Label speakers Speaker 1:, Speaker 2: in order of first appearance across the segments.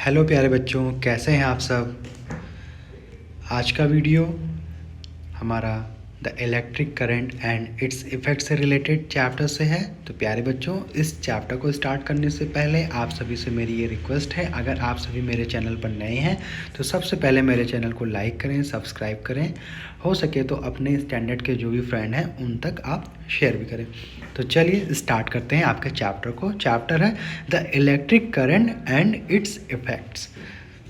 Speaker 1: Hello प्यारे बच्चों, कैसे हैं आप सब। आज का वीडियो हमारा the electric current and it's effect से रिलेटेड चैप्टर से है। तो प्यारे बच्चों, इस चैप्टर को स्टार्ट करने से पहले आप सभी से मेरी ये रिक्वेस्ट है, अगर आप सभी मेरे चैनल पर नए हैं तो सबसे पहले मेरे चैनल को लाइक करें, सब्सक्राइब करें, हो सके तो अपने स्टैंडर्ड के जो भी फ्रेंड हैं उन तक आप शेयर भी करें। तो चलिए स्टार्ट करते हैं आपके चैप्टर को। चैप्टर है the electric current and it's effects.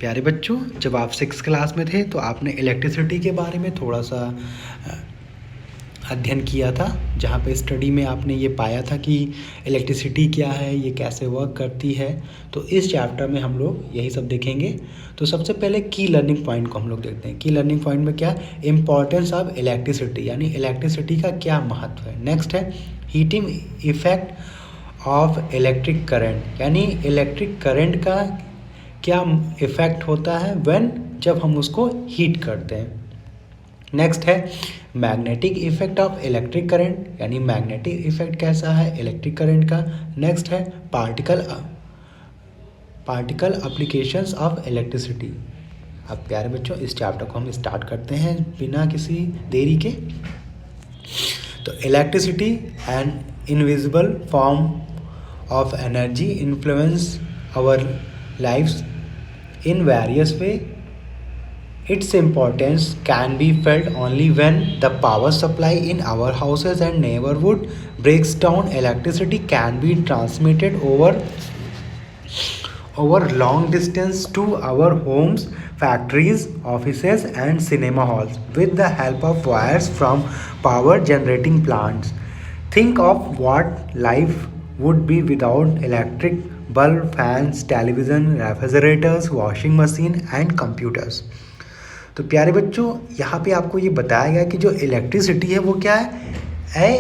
Speaker 1: प्यारे बच्चों, जब आप 6th क्लास में थे तो आपने इलेक्ट्रिसिटी के बारे में थोड़ा सा अध्ययन किया था, जहाँ पे स्टडी में आपने ये पाया था कि इलेक्ट्रिसिटी क्या है, ये कैसे वर्क करती है। तो इस चैप्टर में हम लोग यही सब देखेंगे। तो सबसे पहले की लर्निंग पॉइंट को हम लोग देखते हैं। की लर्निंग पॉइंट में क्या, इम्पॉर्टेंस ऑफ इलेक्ट्रिसिटी, यानी इलेक्ट्रिसिटी का क्या महत्व है। नेक्स्ट है heating effect of electric current, यानी इलेक्ट्रिक करंट का क्या इफ़ेक्ट होता है व्हेन, जब हम उसको हीट करते हैं। नेक्स्ट है magnetic effect of electric current, यानी मैग्नेटिक इफेक्ट कैसा है इलेक्ट्रिक करंट का। नेक्स्ट है पार्टिकल एप्लीकेशंस ऑफ इलेक्ट्रिसिटी। अब प्यारे बच्चों, इस चैप्टर को हम स्टार्ट करते हैं बिना किसी देरी के। तो electricity and invisible form of energy influence our lifes in various way. Its importance can be felt only when the power supply in our houses and neighborhood breaks down. Electricity can be transmitted over long distance to our homes, factories, offices and cinema halls with the help of wires from power generating plants. Think of what life would be without electric bulb, fans, television, refrigerators, washing machine and computers. तो प्यारे बच्चों, यहाँ पे आपको ये बताया गया कि जो इलेक्ट्रिसिटी है वो क्या है,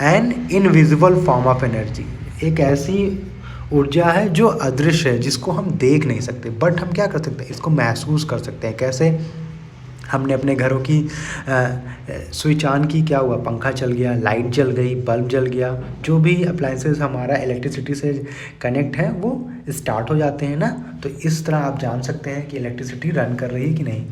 Speaker 1: an invisible form of energy, एक ऐसी ऊर्जा है जो अदृश्य है, जिसको हम देख नहीं सकते, बट हम क्या कर सकते हैं, इसको महसूस कर सकते हैं। कैसे? हमने अपने घरों की स्विच ऑन की, क्या हुआ, पंखा चल गया, लाइट जल गई, बल्ब जल गया, जो भी अप्लाइंसेस हमारा इलेक्ट्रिसिटी से कनेक्ट है वो स्टार्ट हो जाते हैं ना। तो इस तरह आप जान सकते हैं कि इलेक्ट्रिसिटी रन कर रही है कि नहीं।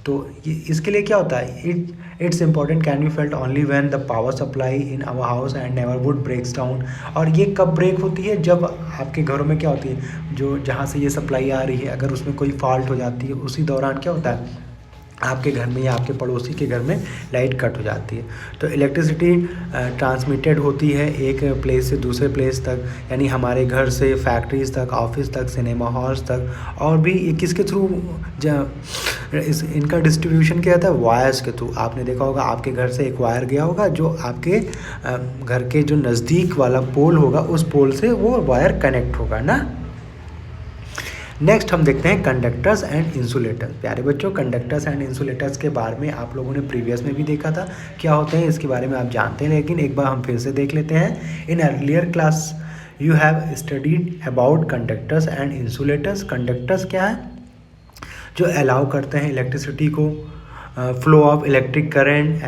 Speaker 1: तो इसके लिए क्या होता है, it's important can be felt only when the power supply in our house and neighbourhood breaks down. और ये कब ब्रेक होती है, जब आपके घरों में क्या होती है, जो जहाँ से ये सप्लाई आ रही है, अगर उसमें कोई फॉल्ट हो जाती है, उसी दौरान क्या होता है, आपके घर में या आपके पड़ोसी के घर में लाइट कट हो जाती है। तो इलेक्ट्रिसिटी ट्रांसमिटेड होती है एक प्लेस से दूसरे प्लेस तक, यानी हमारे घर से फैक्ट्रीज तक, ऑफिस तक, सिनेमा हॉल्स तक, और भी किसके थ्रू इनका डिस्ट्रीब्यूशन क्या होता है, वायर्स के थ्रू। आपने देखा होगा आपके घर से एक वायर गया होगा, जो आपके घर के जो नज़दीक वाला पोल होगा, उस पोल से वो वायर कनेक्ट होगा ना। नेक्स्ट हम देखते हैं कंडक्टर्स एंड इंसुलेटर्स। प्यारे बच्चों, कंडक्टर्स एंड इंसुलेटर्स के बारे में आप लोगों ने प्रीवियस में भी देखा था, क्या होते हैं इसके बारे में आप जानते हैं, लेकिन एक बार हम फिर से देख लेते हैं। In earlier class you have studied about conductors and insulators. Conductors क्या है, जो अलाउ करते हैं इलेक्ट्रिसिटी को, flow of electric current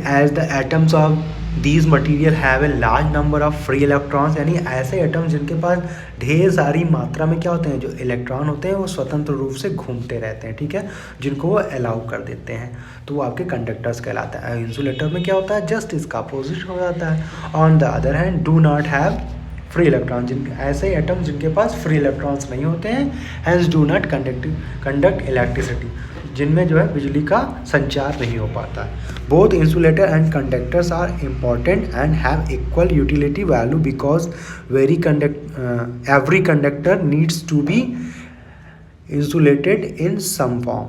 Speaker 1: as the atoms of these material have a large number of free electrons, यानी ऐसे एटम्स जिनके पास ढेर सारी मात्रा में क्या होते हैं, जो इलेक्ट्रॉन होते हैं वो स्वतंत्र रूप से घूमते रहते हैं, ठीक है, जिनको वो अलाउ कर देते हैं, तो वो आपके कंडक्टर्स कहलाता है। इंसुलेटर में क्या होता है, जस्ट इसका अपोजिट हो जाता है। On the other hand do not have free electron, ऐसे एटम्स जिनके पास फ्री इलेक्ट्रॉन्स नहीं होते हैं, hence do not conduct electricity, जिनमें जो है बिजली का संचार नहीं हो पाता है। Both insulator and conductors are important and have equal utility value because every conductor needs to be insulated in some form,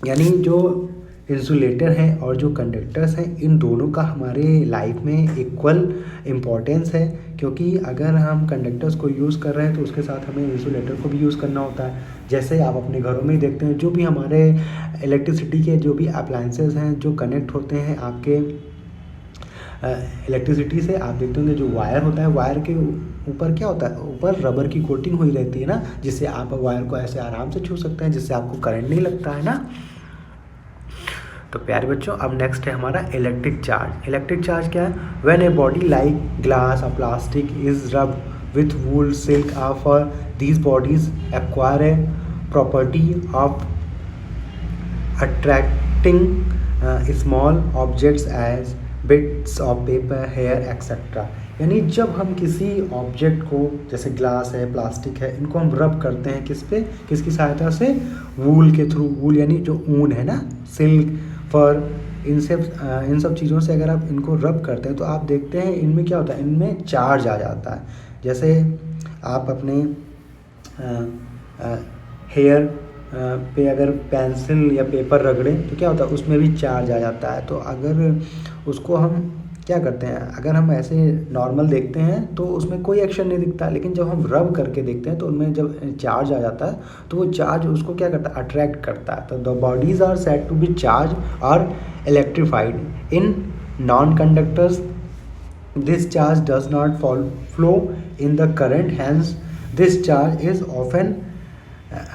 Speaker 1: यानी जो इंसुलेटर हैं और जो कंडक्टर्स हैं, इन दोनों का हमारे लाइफ में इक्वल इम्पॉर्टेंस है, क्योंकि अगर हम कंडक्टर्स को यूज़ कर रहे हैं तो उसके साथ हमें इंसुलेटर को भी यूज़ करना होता है। जैसे आप अपने घरों में ही देखते हैं, जो भी हमारे इलेक्ट्रिसिटी के जो भी अप्लायंसेस हैं जो कनेक्ट होते हैं आपके इलेक्ट्रिसिटी से, आप देखते होंगे जो वायर होता है, वायर के ऊपर क्या होता है, ऊपर रबर की कोटिंग हुई रहती है ना, जिससे आप वायर को ऐसे आराम से छू सकते हैं, जिससे आपको करंट नहीं लगता है ना। तो प्यारे बच्चों, अब नेक्स्ट है हमारा इलेक्ट्रिक चार्ज। इलेक्ट्रिक चार्ज क्या है, when a body like glass और plastic is rubbed with wool, silk or fur. These bodies acquire a property of attracting small objects as bits of paper, hair, etc. यानी जब हम किसी object को, जैसे glass है, प्लास्टिक है, इनको हम रब करते हैं किस पे, किसकी सहायता से, वूल के थ्रू। वूल यानी जो ऊन है ना, सिल्क, फर, इन सब चीज़ों से अगर आप इनको रब करते हैं तो आप देखते हैं इनमें क्या होता है, इनमें चार्ज आ जाता है। जैसे आप अपने हेयर पे अगर पेंसिल या पेपर रगड़ें तो क्या होता है, उसमें भी चार्ज आ जाता है। तो अगर उसको हम क्या करते हैं, अगर हम ऐसे नॉर्मल देखते हैं तो उसमें कोई एक्शन नहीं दिखता, लेकिन जब हम रब करके देखते हैं तो उनमें जब चार्ज आ जाता है तो वो चार्ज उसको क्या करता है, अट्रैक्ट करता है। तो the bodies are said to be charge और electrified in non conductors. This charge does not flow in the current, hence this charge is often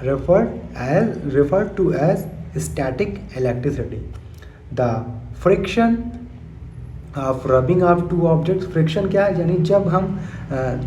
Speaker 1: referred to as static electricity. The friction of rubbing of two objects, friction क्या है, यानी जब हम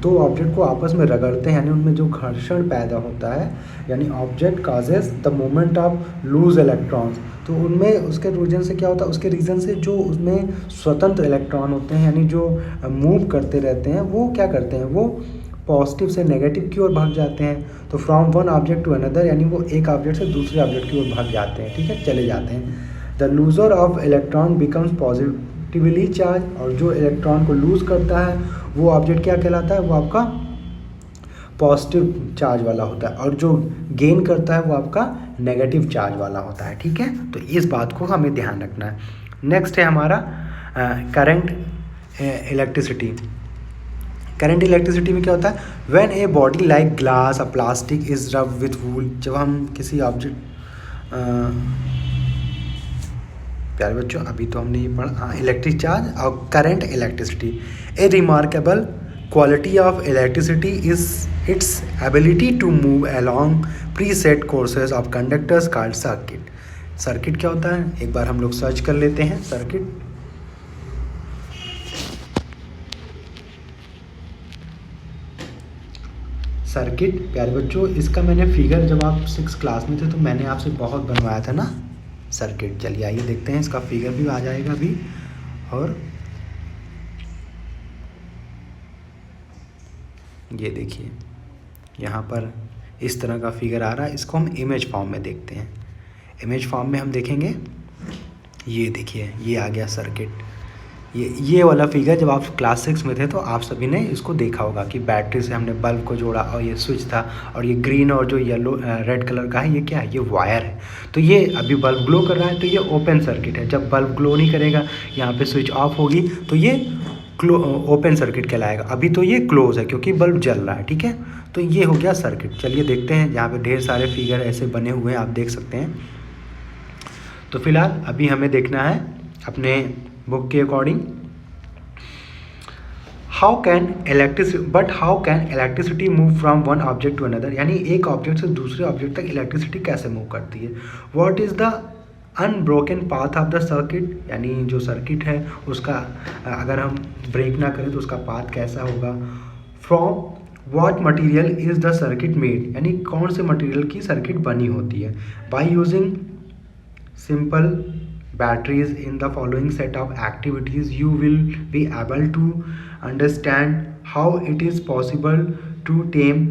Speaker 1: दो object को आपस में रगड़ते हैं, यानी उनमें जो घर्षण पैदा होता है, यानी object causes the movement of loose electrons. तो उनमें उसके रीजन से क्या होता है, उसके रीजन से जो उसमें स्वतंत्र इलेक्ट्रॉन होते हैं, यानी जो मूव करते रहते हैं, वो क्या करते हैं, वो पॉजिटिव से नेगेटिव की ओर भाग जाते हैं। तो from one object to another, यानी वो एक ऑब्जेक्ट से दूसरे ऑब्जेक्ट की ओर भाग जाते हैं, ठीक है, चले जाते हैं। The loser of electron becomes positively charge, और जो इलेक्ट्रॉन को लूज करता है वो ऑब्जेक्ट क्या कहलाता है, वो आपका पॉजिटिव चार्ज वाला होता है, और जो गेन करता है वो आपका नेगेटिव चार्ज वाला होता है, ठीक है। तो इस बात को हमें ध्यान रखना है। नेक्स्ट है हमारा करंट इलेक्ट्रिसिटी। करंट इलेक्ट्रिसिटी में क्या होता है, when a body like glass और प्लास्टिक इज रब विथ वूल। जब हम किसी ऑब्जेक्ट, प्यारे बच्चों अभी तो हमने ये पढ़ा, इलेक्ट्रिक चार्ज और current electricity. A remarkable quality of electricity is its ability to move along preset courses of conductors called circuit. Circuit क्या होता है, एक बार हम लोग सर्च कर लेते हैं सर्किट। सर्किट प्यारे बच्चों, इसका मैंने फिगर जब आप 6 क्लास में थे तो मैंने आपसे बहुत बनवाया था ना सर्किट। चलिए आइए देखते हैं, इसका फिगर भी आ जाएगा अभी। और ये देखिए यहाँ पर इस तरह का फिगर आ रहा है, इसको हम इमेज फॉर्म में देखते हैं। इमेज फॉर्म में हम देखेंगे, ये देखिए ये आ गया सर्किट। ये वाला फिगर जब आप क्लास 6 में थे तो आप सभी ने इसको देखा होगा कि बैटरी से हमने बल्ब को जोड़ा और ये स्विच था, और ये ग्रीन और जो येलो रेड कलर का है ये क्या है, ये वायर है। तो ये अभी बल्ब ग्लो कर रहा है तो ये ओपन सर्किट है। जब बल्ब ग्लो नहीं करेगा, यहाँ पे स्विच ऑफ होगी तो ये ओपन सर्किट कहलाएगा। अभी तो ये क्लोज है क्योंकि बल्ब जल रहा है, ठीक है। तो ये हो गया सर्किट। चलिए देखते हैं, यहाँ पे ढेर सारे फिगर ऐसे बने हुए हैं, आप देख सकते हैं। तो फिलहाल अभी हमें देखना है अपने बुक के according, how can electricity move from one object to another, यानी एक ऑब्जेक्ट से दूसरे ऑब्जेक्ट तक इलेक्ट्रिसिटी कैसे मूव करती है। What is the unbroken path of the circuit, यानी जो सर्किट है उसका अगर हम ब्रेक ना करें तो उसका पाथ कैसा होगा। From what material is the circuit made, यानी कौन से मटेरियल की सर्किट बनी होती है। By using simple batteries in the following set of activities you will be able to understand how it is possible to tame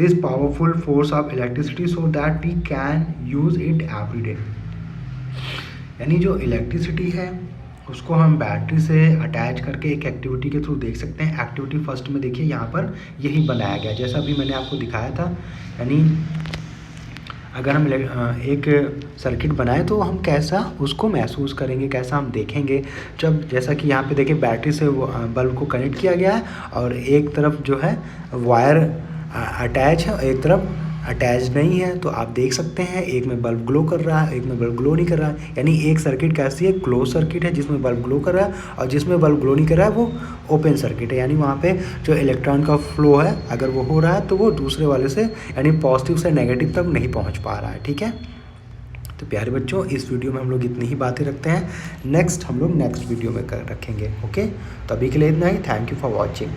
Speaker 1: this powerful force of electricity so that we can use it every day। यानी जो electricity है उसको हम battery से attach करके एक activity के through देख सकते हैं। एक्टिविटी फर्स्ट में देखिए यहाँ पर यही बनाया गया जैसा अभी मैंने आपको दिखाया था। यानी अगर हम एक सर्किट बनाए तो हम कैसा उसको महसूस करेंगे, कैसा हम देखेंगे। जब जैसा कि यहाँ पे देखिए बैटरी से वो बल्ब को कनेक्ट किया गया है और एक तरफ जो है वायर अटैच है, एक तरफ अटैच नहीं है। तो आप देख सकते हैं एक में बल्ब ग्लो कर रहा है, एक में बल्ब ग्लो नहीं कर रहा है। यानी एक सर्किट कैसी है, क्लोज सर्किट है जिसमें बल्ब ग्लो कर रहा है, और जिसमें बल्ब ग्लो नहीं कर रहा है वो ओपन सर्किट है। यानी वहाँ पे जो इलेक्ट्रॉन का फ्लो है अगर वो हो रहा है तो वो दूसरे वाले से यानी पॉजिटिव से नेगेटिव तक नहीं पहुँच पा रहा है, ठीक है। तो प्यारे बच्चों इस वीडियो में हम लोग इतनी ही बातें रखते हैं। नेक्स्ट हम लोग नेक्स्ट वीडियो में रखेंगे, ओके। तो अभी के लिए इतना ही। Thank you for watching.